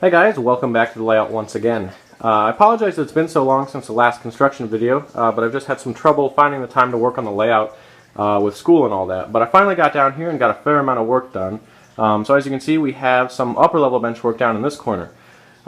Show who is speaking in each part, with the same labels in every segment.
Speaker 1: Hey guys, welcome back to the layout once again. I apologize that it's been so long since the last construction video, but I've just had some trouble finding the time to work on the layout with school and all that. But I finally got down here and got a fair amount of work done. So as you can see, we have some upper level bench work down in this corner.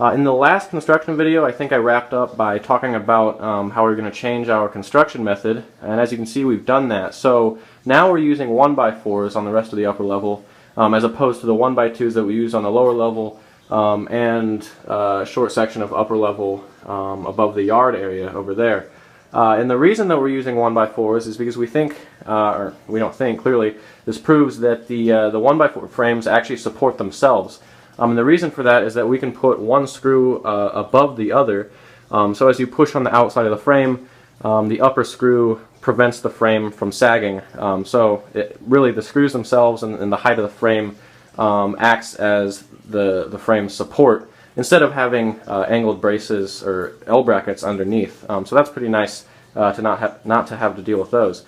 Speaker 1: In the last construction video, I think I wrapped up by talking about how we're going to change our construction method, and as you can see, we've done that. So now we're using 1x4s on the rest of the upper level, as opposed to the 1x2s that we use on the lower level, and a short section of upper level above the yard area over there. And the reason that we're using 1x4s is because we think, or we don't think, clearly, this proves that the 1x4 frames actually support themselves. And the reason for that is that we can put one screw above the other, so as you push on the outside of the frame, the upper screw prevents the frame from sagging. So really the screws themselves and the height of the frame acts as the frame's support instead of having angled braces or L brackets underneath. So that's pretty nice to not to have to deal with those.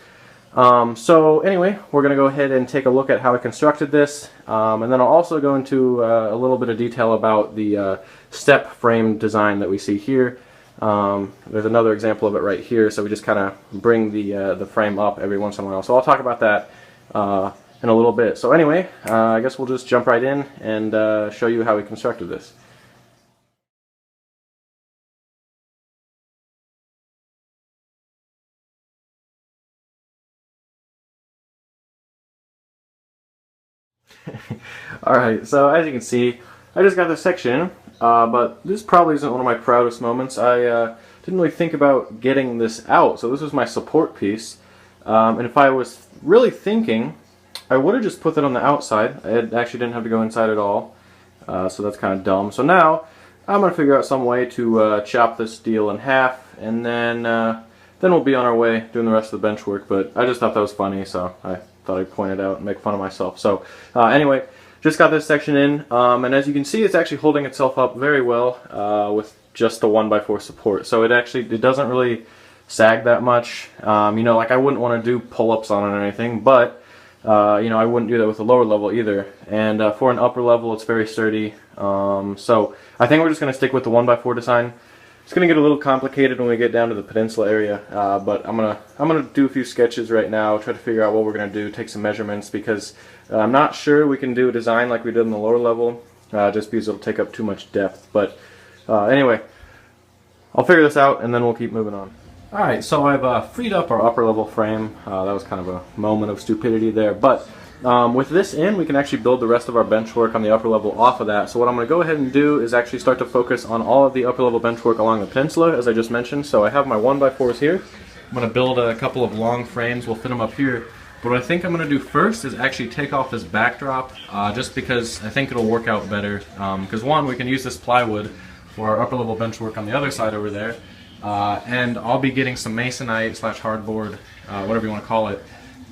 Speaker 1: So anyway, we're going to go ahead and take a look at how I constructed this, and then I'll also go into a little bit of detail about the step frame design that we see here. There's another example of it right here, so we just kind of bring the frame up every once in a while. So I'll talk about that in a little bit. So anyway, I guess we'll just jump right in and show you how we constructed this. Alright, so as you can see, I just got this section, but this probably isn't one of my proudest moments. I didn't really think about getting this out, so this was my support piece. And if I was really thinking, I would have just put that on the outside. It actually didn't have to go inside at all, so that's kind of dumb. So now, I'm going to figure out some way to chop this deal in half, and then we'll be on our way doing the rest of the bench work, but I just thought that was funny, so I thought I'd point it out and make fun of myself. So anyway, just got this section in, and as you can see, it's actually holding itself up very well with just the 1x4 support. So it doesn't really sag that much. You know, like I wouldn't want to do pull-ups on it or anything, but you know, I wouldn't do that with a lower level either. And for an upper level, it's very sturdy. So I think we're just going to stick with the 1x4 design. It's going to get a little complicated when we get down to the peninsula area, but I'm gonna do a few sketches right now, try to figure out what we're going to do, take some measurements, because I'm not sure we can do a design like we did in the lower level, just because it'll take up too much depth. But anyway, I'll figure this out and then we'll keep moving on. Alright, so I've freed up our upper level frame. That was kind of a moment of stupidity there, but with this in, we can actually build the rest of our bench work on the upper level off of that. So what I'm going to go ahead and do is actually start to focus on all of the upper level bench work along the peninsula, as I just mentioned. So I have my 1x4s here. I'm going to build a couple of long frames. We'll fit them up here. But what I think I'm going to do first is actually take off this backdrop, just because I think it'll work out better. Because one, we can use this plywood for our upper level bench work on the other side over there. And I'll be getting some masonite / hardboard, whatever you want to call it.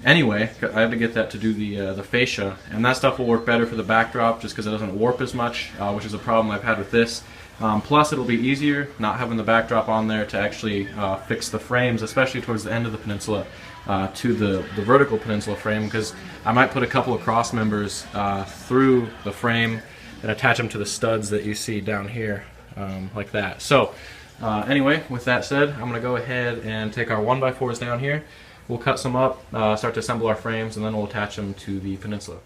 Speaker 1: Anyway, I have to get that to do the fascia, and that stuff will work better for the backdrop just because it doesn't warp as much, which is a problem I've had with this. Plus, it'll be easier not having the backdrop on there to actually fix the frames, especially towards the end of the peninsula, to the vertical peninsula frame, because I might put a couple of cross members through the frame and attach them to the studs that you see down here, like that. So, anyway, with that said, I'm going to go ahead and take our 1x4s down here. We'll cut some up, start to assemble our frames, and then we'll attach them to the peninsula.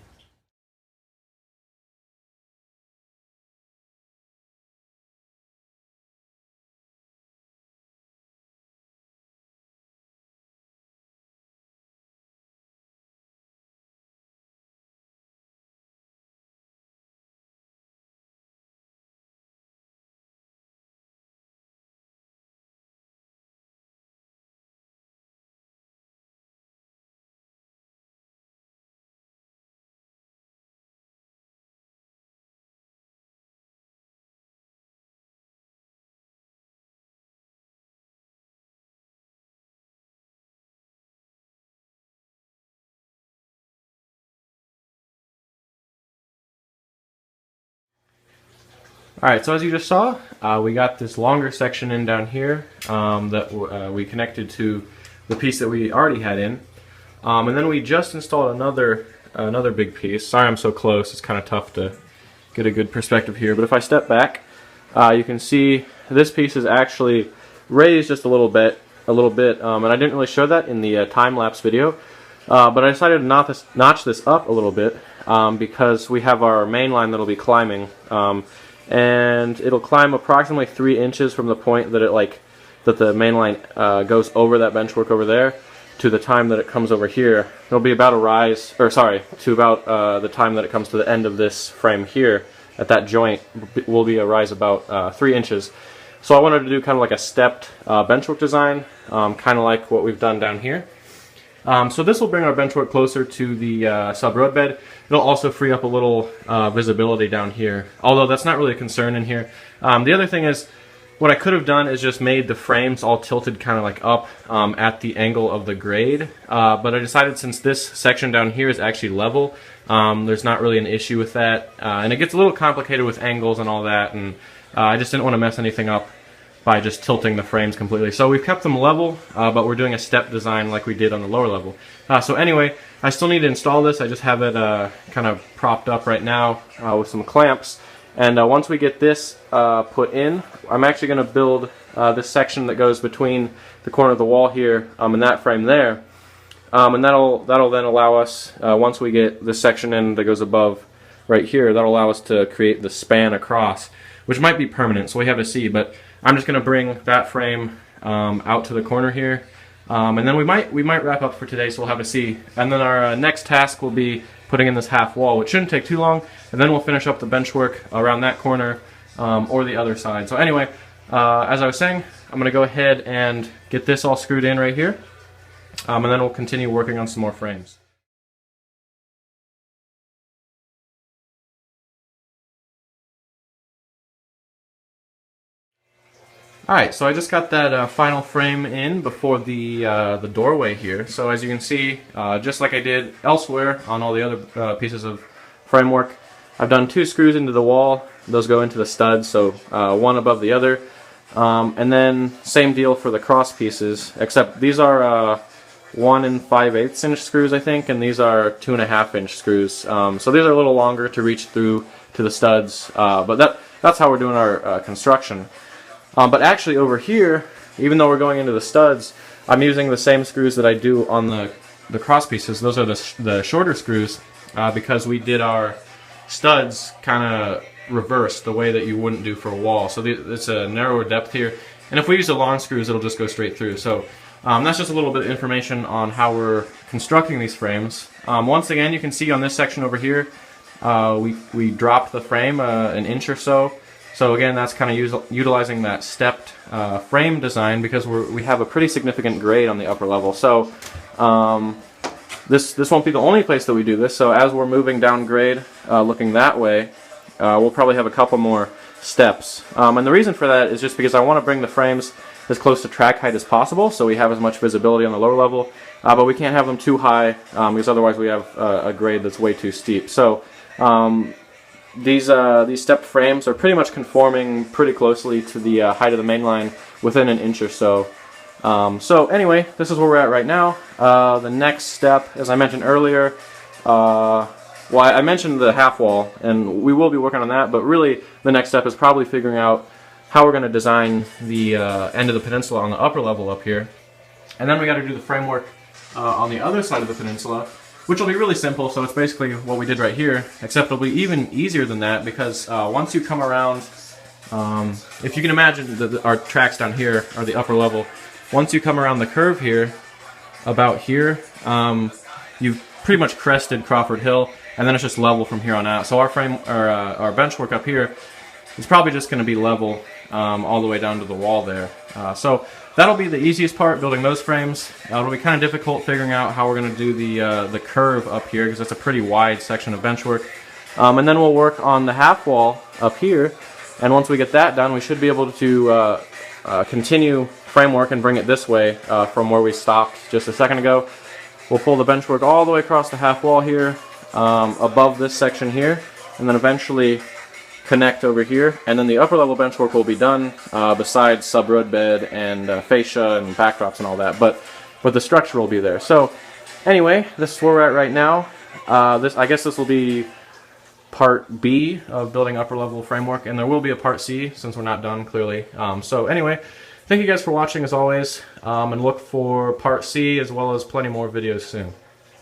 Speaker 1: Alright, so as you just saw, we got this longer section in down here that we connected to the piece that we already had in. And then we just installed another big piece. Sorry I'm so close, it's kind of tough to get a good perspective here. But if I step back, you can see this piece is actually raised just a little bit, and I didn't really show that in the time-lapse video. But I decided to notch this up a little bit because we have our main line that'll be climbing, and it'll climb approximately 3 inches from the point that the main line goes over that benchwork over there to the time that it comes over here. It'll be about to about the time that it comes to the end of this frame here. At that joint will be a rise about 3 inches. So I wanted to do kind of like a stepped benchwork design, kind of like what we've done down here. So this will bring our benchwork closer to the sub-road bed. It'll also free up a little visibility down here, although that's not really a concern in here. The other thing is, what I could have done is just made the frames all tilted kind of like up at the angle of the grade, but I decided since this section down here is actually level, there's not really an issue with that, and it gets a little complicated with angles and all that, and I just didn't want to mess anything up by just tilting the frames completely. So we've kept them level, but we're doing a step design like we did on the lower level. So anyway, I still need to install this. I just have it kind of propped up right now with some clamps. And once we get this put in, I'm actually going to build this section that goes between the corner of the wall here and that frame there. And that'll then allow us, once we get this section in that goes above right here, that'll allow us to create the span across, which might be permanent, so we have to see. But I'm just going to bring that frame out to the corner here. And then we might wrap up for today, so we'll have to see. And then our next task will be putting in this half wall, which shouldn't take too long, and then we'll finish up the benchwork around that corner or the other side. So anyway, as I was saying, I'm going to go ahead and get this all screwed in right here, and then we'll continue working on some more frames. Alright, so I just got that final frame in before the doorway here. So as you can see, just like I did elsewhere on all the other pieces of framework, I've done 2 screws into the wall. Those go into the studs, so one above the other. And then same deal for the cross pieces, except these are 1 5/8 inch screws, I think, and these are 2.5 inch screws. So these are a little longer to reach through to the studs, but that's how we're doing our construction. But actually over here, even though we're going into the studs, I'm using the same screws that I do on the cross pieces. Those are the shorter screws because we did our studs kind of reversed the way that you wouldn't do for a wall. So it's a narrower depth here. And if we use the long screws, it'll just go straight through. So that's just a little bit of information on how we're constructing these frames. Once again, you can see on this section over here, we dropped the frame an inch or so. So again, that's kind of utilizing that stepped frame design because we have a pretty significant grade on the upper level. So this won't be the only place that we do this. So as we're moving down grade, looking that way, we'll probably have a couple more steps. And the reason for that is just because I want to bring the frames as close to track height as possible, so we have as much visibility on the lower level. But we can't have them too high because otherwise we have a grade that's way too steep. So these stepped frames are pretty much conforming pretty closely to the height of the main line within an inch or so. So anyway, this is where we're at right now. The next step, as I mentioned earlier, well, I mentioned the half wall, and we will be working on that, but really the next step is probably figuring out how we're going to design the end of the peninsula on the upper level up here. And then we got to do the framework on the other side of the peninsula, which will be really simple. So it's basically what we did right here, except it'll be even easier than that because once you come around, if you can imagine our tracks down here are the upper level. Once you come around the curve here, about here, you've pretty much crested Crawford Hill, and then it's just level from here on out. So our benchwork up here is probably just going to be level all the way down to the wall there. So that'll be the easiest part, building those frames. It'll be kind of difficult figuring out how we're going to do the curve up here because it's a pretty wide section of benchwork. And then we'll work on the half wall up here, and once we get that done, we should be able to continue framework and bring it this way from where we stopped just a second ago. We'll pull the benchwork all the way across the half wall here, above this section here, and then eventually connect over here, and then the upper level benchwork will be done besides sub-road bed and fascia and backdrops and all that, but the structure will be there. So anyway, this is where we're at right now. I guess this will be part B of building upper level framework, and there will be a part C since we're not done, clearly. So anyway, thank you guys for watching as always, and look for part C as well as plenty more videos soon.